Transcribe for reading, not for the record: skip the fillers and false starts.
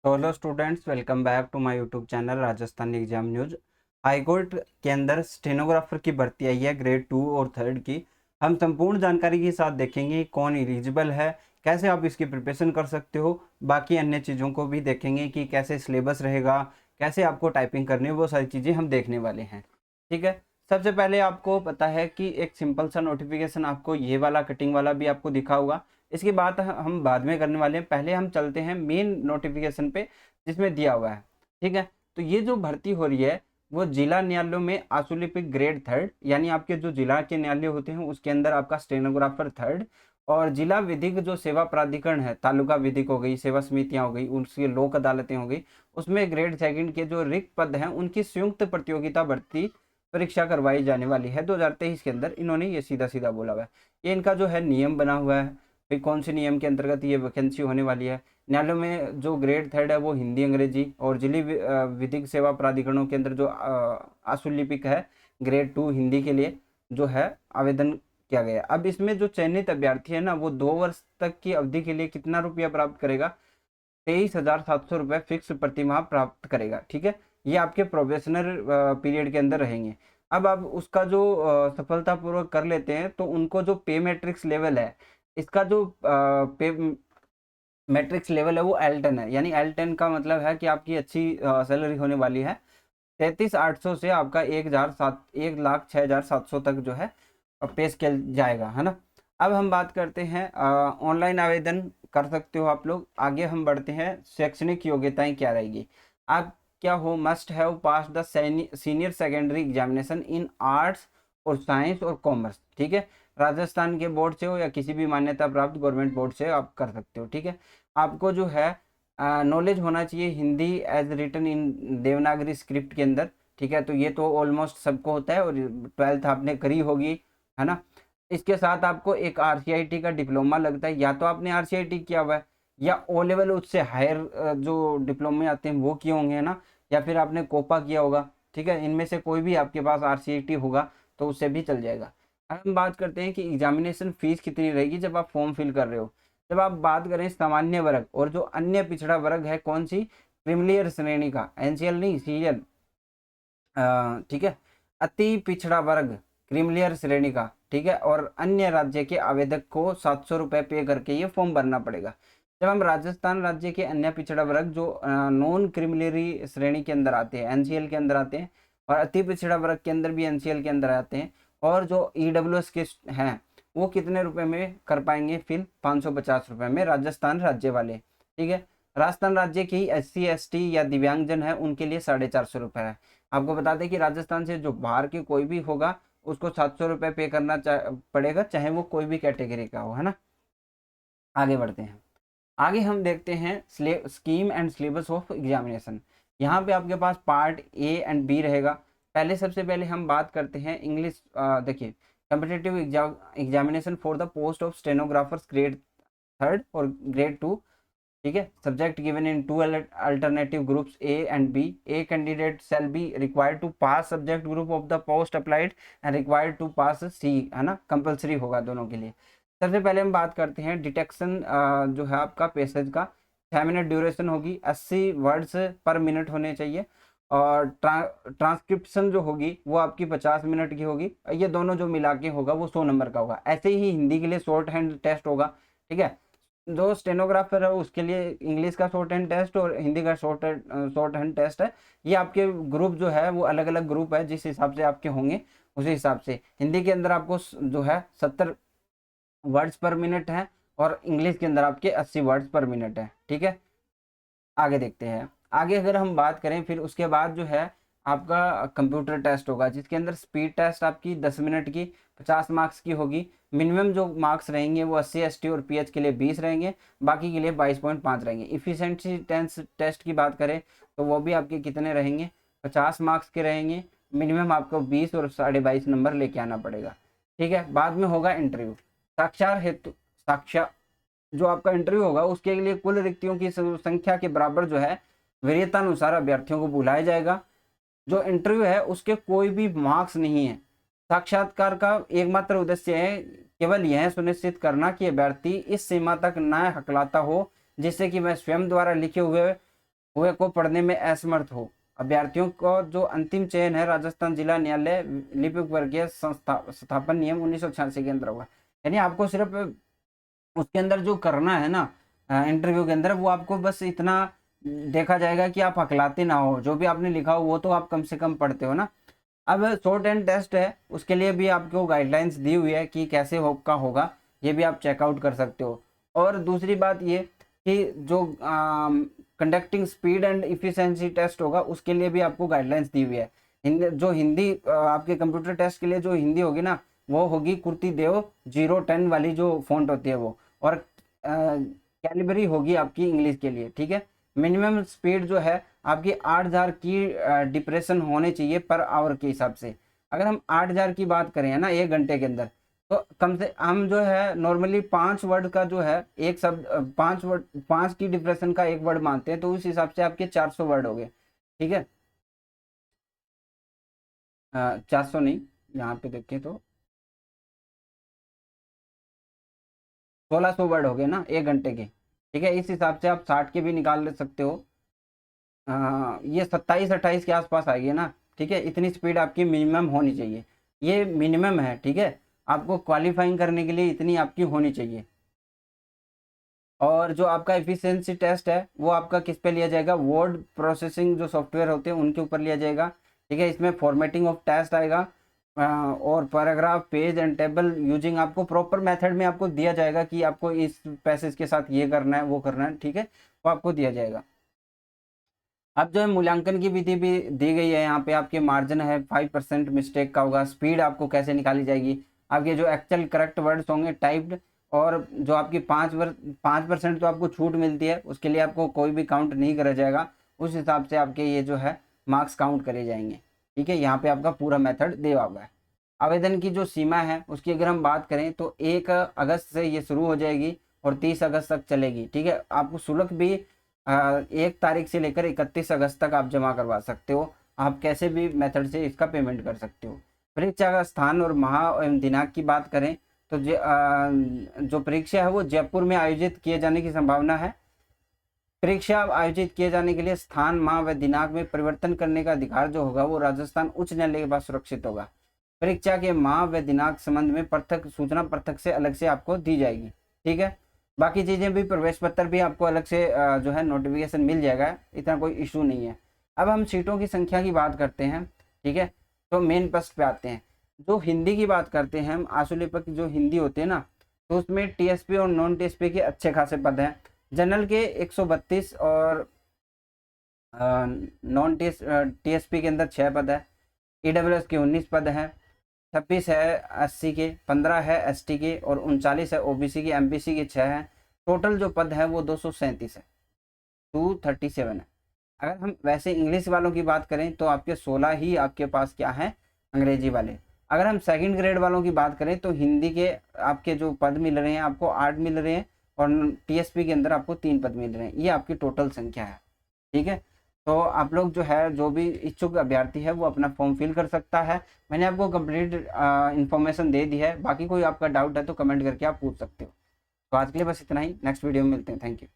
तो hello students, welcome back to my YouTube channel Rajasthan exam news. High court के अंदर stenographer की भर्ती आई है ग्रेड 2 और 3 की। हम संपूर्ण जानकारी के साथ देखेंगे कौन एलिजिबल है, कैसे आप इसकी प्रिपरेशन कर सकते हो, बाकी अन्य चीज़ों को भी देखेंगे कि कैसे सिलेबस रहेगा, कैसे आपको टाइपिंग करनी है, वो सारी चीज़ें हम देखने वाले हैं। ठीक है। सबसे पहले आपको पता है कि एक सिंपल सा नोटिफिकेशन आपको ये वाला कटिंग वाला भी आपको दिखा होगा। इसकी बात हम बाद में करने वाले हैं, पहले हम चलते हैं मेन नोटिफिकेशन पे जिसमें दिया हुआ है। ठीक है। तो ये जो भर्ती हो रही है वो जिला न्यायालयों में आशुलिपिक ग्रेड 3, यानी आपके जो जिला के न्यायालय होते हैं उसके अंदर आपका स्टेनोग्राफर 3, और जिला विधिक जो सेवा प्राधिकरण है, तालुका विधिक हो गई, सेवा समितियां हो गई, उनकी लोक अदालतें हो गई, उसमें ग्रेड 2 के जो रिक्त पद हैं उनकी संयुक्त प्रतियोगिता भर्ती परीक्षा करवाई जाने वाली है 2023 के अंदर। इन्होंने ये सीधा सीधा बोला हुआ है। ये इनका जो है नियम बना हुआ है, फिर कौन से नियम के अंतर्गत ये वैकेंसी होने वाली है। न्यायालयों में जो ग्रेड 3 है वो हिंदी अंग्रेजी, और जिले विधिक सेवा प्राधिकरणों के अंदर जो आशुलिपिक है ग्रेड 2 हिंदी के लिए जो है आवेदन किया गया। अब इसमें जो चयनित अभ्यर्थी है ना, वो 2 वर्ष तक की अवधि के लिए कितना रुपया प्राप्त करेगा? 23,700 रुपये फिक्स प्रतिमाह प्राप्त करेगा। ठीक है। ये आपके प्रोबेशनर पीरियड के अंदर रहेंगे। अब आप उसका जो सफलतापूर्वक कर लेते हैं तो उनको जो पे मैट्रिक्स लेवल है, इसका जो पे मैट्रिक्स लेवल है वो L10 है। यानी L10 का मतलब है कि आपकी अच्छी सैलरी होने वाली है। 33,800 से आपका 1,06,700 तक जो है पे स्केल जाएगा, है ना। अब हम बात करते हैं ऑनलाइन आवेदन कर सकते हो आप लोग। आगे हम बढ़ते हैं, शैक्षणिक योग्यताएं क्या रहेगी। आप क्या हो, must have pass the senior secondary examination in arts और साइंस और कॉमर्स। ठीक है। राजस्थान के बोर्ड से हो या किसी भी मान्यता प्राप्त गवर्नमेंट बोर्ड से आप कर सकते हो। ठीक है। आपको जो है नॉलेज होना चाहिए Hindi as written in Devanagari script के अंदर। ठीक है। तो ये तो ऑलमोस्ट सबको होता है, और 12th आपने करी होगी, है ना। इसके साथ आपको एक RCIT का डिप्लोमा लगता है, या तो आपने RCIT किया हुआ है, या O लेवल उससे हायर जो डिप्लोमे आते हैं वो किए होंगे, है ना, या फिर आपने कोपा किया होगा। ठीक है। इनमें से कोई भी आपके पास RCIT होगा तो उससे भी चल जाएगा। अब हम बात करते हैं कि एग्जामिनेशन फीस कितनी रहेगी जब आप फॉर्म फिल कर रहे हो। जब आप बात करें सामान्य वर्ग और जो अन्य पिछड़ा वर्ग है, कौन सी, क्रीमिलियर श्रेणी का, NCL नहीं, CL। ठीक है। अति पिछड़ा वर्ग क्रीमिलियर श्रेणी का, ठीक है, और अन्य राज्य के आवेदक को 700 रुपये पे करके ये फॉर्म भरना पड़ेगा। जब हम राजस्थान राज्य के अन्य पिछड़ा वर्ग जो नॉन क्रीमिलियरी श्रेणी के अंदर आते हैं, NCL के अंदर आते हैं, और अति पिछड़ा वर्ग के अंदर भी NCL के अंदर आते हैं, और जो EWS के हैं वो कितने रुपए में कर पाएंगे फिल? 550 रुपये में राजस्थान राज्य वाले। ठीक है। राजस्थान राज्य की SC ST या दिव्यांगजन है उनके लिए 450 रुपये है। आपको बता दें कि राजस्थान से जो बाहर के कोई भी होगा उसको 700 रुपये पे करना पड़ेगा, चाहे वो कोई भी कैटेगरी का हो, है ना। आगे बढ़ते हैं। आगे हम देखते हैं scheme and syllabus of examination. यहाँ पे आपके पास पार्ट A एंड B रहेगा। पहले सबसे पहले हम बात करते हैं इंग्लिश। देखिए, competitive examination for the post of stenographers grade 3 और ग्रेड 2। ठीक है। Subject given in 2 alternative groups A and B। A candidate shall be required to pass subject group of the post applied and required to pass C, है ना, compulsory होगा दोनों के लिए। सबसे पहले हम बात करते हैं डिटेक्शन जो है आपका पैसेज का। 6 मिनट ड्यूरेशन होगी, 80 वर्ड्स पर मिनट होने चाहिए, और ट्रांसक्रिप्शन जो होगी वो आपकी 50 मिनट की होगी। ये दोनों जो मिला के होगा वो 100 नंबर का होगा। ऐसे ही हिंदी के लिए शॉर्ट हैंड टेस्ट होगा। ठीक है। जो स्टेनोग्राफर है उसके लिए इंग्लिश का शॉर्ट हैंड टेस्ट और हिंदी का शॉर्ट हैंड टेस्ट है। ये आपके ग्रुप जो है वो अलग अलग ग्रुप है, जिस हिसाब से आपके होंगे उसी हिसाब से। हिंदी के अंदर आपको जो है 70 वर्ड्स पर मिनट है, और इंग्लिश के अंदर आपके 80 वर्ड्स पर मिनट है। ठीक है। आगे देखते हैं। आगे अगर हम बात करें, फिर उसके बाद जो है आपका कंप्यूटर टेस्ट होगा, जिसके अंदर स्पीड टेस्ट आपकी 10 मिनट की 50 मार्क्स की होगी। मिनिमम जो मार्क्स रहेंगे वो SC ST और PH के लिए 20 रहेंगे, बाकी के लिए 22.5 रहेंगे। इफिशिएंसी टेस्ट की बात करें तो वो भी आपके कितने रहेंगे? 50 मार्क्स के रहेंगे। मिनिमम आपको 20 और 22.5 नंबर लेके आना पड़ेगा। ठीक है। बाद में होगा इंटरव्यू। साक्षात जो आपका इंटरव्यू होगा उसके लिए कुल रिक्तियों की संख्या के बराबर जो है वरीयतानुसार अभ्यर्थियों को बुलाया जाएगा। जो इंटरव्यू है उसके कोई भी मार्क्स नहीं है। साक्षात्कार का एकमात्र उद्देश्य है केवल यह सुनिश्चित करना कि अभ्यर्थी इस सीमा तक न हकलाता हो जिससे कि वह स्वयं द्वारा लिखे हुए हुए को पढ़ने में असमर्थ हो। अभ्यर्थियों को जो अंतिम चयन है राजस्थान जिला न्यायालय लिपिक वर्गीय स्थापन नियम 1986 के अंदर होगा। यानी आपको सिर्फ उसके अंदर जो करना है ना इंटरव्यू के अंदर, वो आपको बस इतना देखा जाएगा कि आप हकलाते ना हो, जो भी आपने लिखा हो वो तो आप कम से कम पढ़ते हो ना। अब शॉर्ट एंड टेस्ट है, उसके लिए भी आपको गाइडलाइंस दी हुई है कि कैसे का होगा, ये भी आप चेकआउट कर सकते हो। और दूसरी बात ये कि जो conducting speed and efficiency test होगा उसके लिए भी आपको गाइडलाइंस दी हुई है। जो हिंदी आपके कंप्यूटर टेस्ट के लिए जो हिंदी होगी ना, वो होगी कुर्ती देव 010 वाली जो फॉन्ट होती है वो, और कैलिबरी होगी आपकी इंग्लिश के लिए, ठीक है। मिनिमम स्पीड जो है आपकी 8000 की डिप्रेशन होने चाहिए पर आवर के हिसाब से। अगर हम 8000 की बात करें है ना 1 घंटे के अंदर, तो कम से हम जो है नॉर्मली 5 वर्ड का जो है एक शब्द 5 वर्ड 5 की डिप्रेशन का 1 वर्ड मानते हैं, तो उस हिसाब से आपके 400 वर्ड हो गए, ठीक है। 400 नहीं, यहाँ पे देखें तो 1600 वर्ड हो गए ना 1 घंटे के, ठीक है। इस हिसाब से आप 60 के भी निकाल ले सकते हो। ये 27-28 के आसपास आएगी ना, ठीक है। इतनी स्पीड आपकी मिनिमम होनी चाहिए, ये मिनिमम है, ठीक है। आपको क्वालिफाइंग करने के लिए इतनी आपकी होनी चाहिए। और जो आपका एफिशिएंसी टेस्ट है वो आपका किस पे लिया जाएगा, वर्ड प्रोसेसिंग जो सॉफ्टवेयर होते हैं उनके ऊपर लिया जाएगा, ठीक है। इसमें फॉर्मेटिंग ऑफ टेस्ट आएगा, और paragraph page and table using आपको प्रॉपर मेथड में आपको दिया जाएगा कि आपको इस पैसेज के साथ ये करना है वो करना है, ठीक है, वो आपको दिया जाएगा। अब जो है मूल्यांकन की विधि भी दी गई है, यहाँ पे आपके मार्जिन है 5% मिस्टेक का होगा। स्पीड आपको कैसे निकाली जाएगी, आपके जो एक्चुअल करेक्ट वर्ड्स होंगे टाइप्ड, और जो आपकी 5% तो आपको छूट मिलती है, उसके लिए आपको कोई भी काउंट नहीं करा जाएगा, उस हिसाब से आपके ये जो है मार्क्स काउंट करे जाएंगे, ठीक है। यहाँ पे आपका पूरा मेथड दिया हुआ है। आवेदन की जो सीमा है उसकी अगर हम बात करें तो 1 अगस्त से ये शुरू हो जाएगी और 30 अगस्त तक चलेगी, ठीक है। आपको शुल्क भी 1 तारीख से लेकर 31 अगस्त तक आप जमा करवा सकते हो। आप कैसे भी मेथड से इसका पेमेंट कर सकते हो। परीक्षा का स्थान और माह एवं दिनांक की बात करें तो जो परीक्षा है वो जयपुर में आयोजित किए जाने की संभावना है। परीक्षा आयोजित किए जाने के लिए स्थान माह व दिनांक में परिवर्तन करने का अधिकार जो होगा वो राजस्थान उच्च न्यायालय के पास सुरक्षित होगा। परीक्षा के माह व दिनांक संबंध में पृथक सूचना पृथक से अलग से आपको दी जाएगी, ठीक है। बाकी चीज़ें भी, प्रवेश पत्र भी आपको अलग से जो है नोटिफिकेशन मिल जाएगा, इतना कोई इशू नहीं है। अब हम सीटों की संख्या की बात करते हैं, ठीक है। तो मेन प्रश्न पे आते हैं। जो हिंदी की बात करते हैं हम, आशुलिपि की जो हिंदी होती है ना, तो उसमें टीएसपी और नॉन टीएसपी के अच्छे खासे पद हैं। जनरल के 132 और नॉन टीएसपी के अंदर 6 पद है। ईडब्ल्यूएस के 19 पद हैं। 26 है एससी के, 15 है एसटी के और 39 है ओबीसी के, एमपीसी के 6 हैं। टोटल जो पद है वो 237 है, 237 है। अगर हम वैसे इंग्लिश वालों की बात करें तो आपके 16 ही आपके पास क्या है, अंग्रेजी वाले। अगर हम सेकंड ग्रेड वालों की बात करें तो हिंदी के आपके जो पद मिल रहे हैं आपको 8 मिल रहे हैं, और टीएसपी के अंदर आपको 3 पद मिल रहे हैं। ये आपकी टोटल संख्या है, ठीक है। तो आप लोग जो है, जो भी इच्छुक अभ्यर्थी है वो अपना फॉर्म फिल कर सकता है। मैंने आपको कंप्लीट इन्फॉर्मेशन दे दी है, बाकी कोई आपका डाउट है तो कमेंट करके आप पूछ सकते हो। तो आज के लिए बस इतना ही, नेक्स्ट वीडियो में मिलते हैं। Thank you.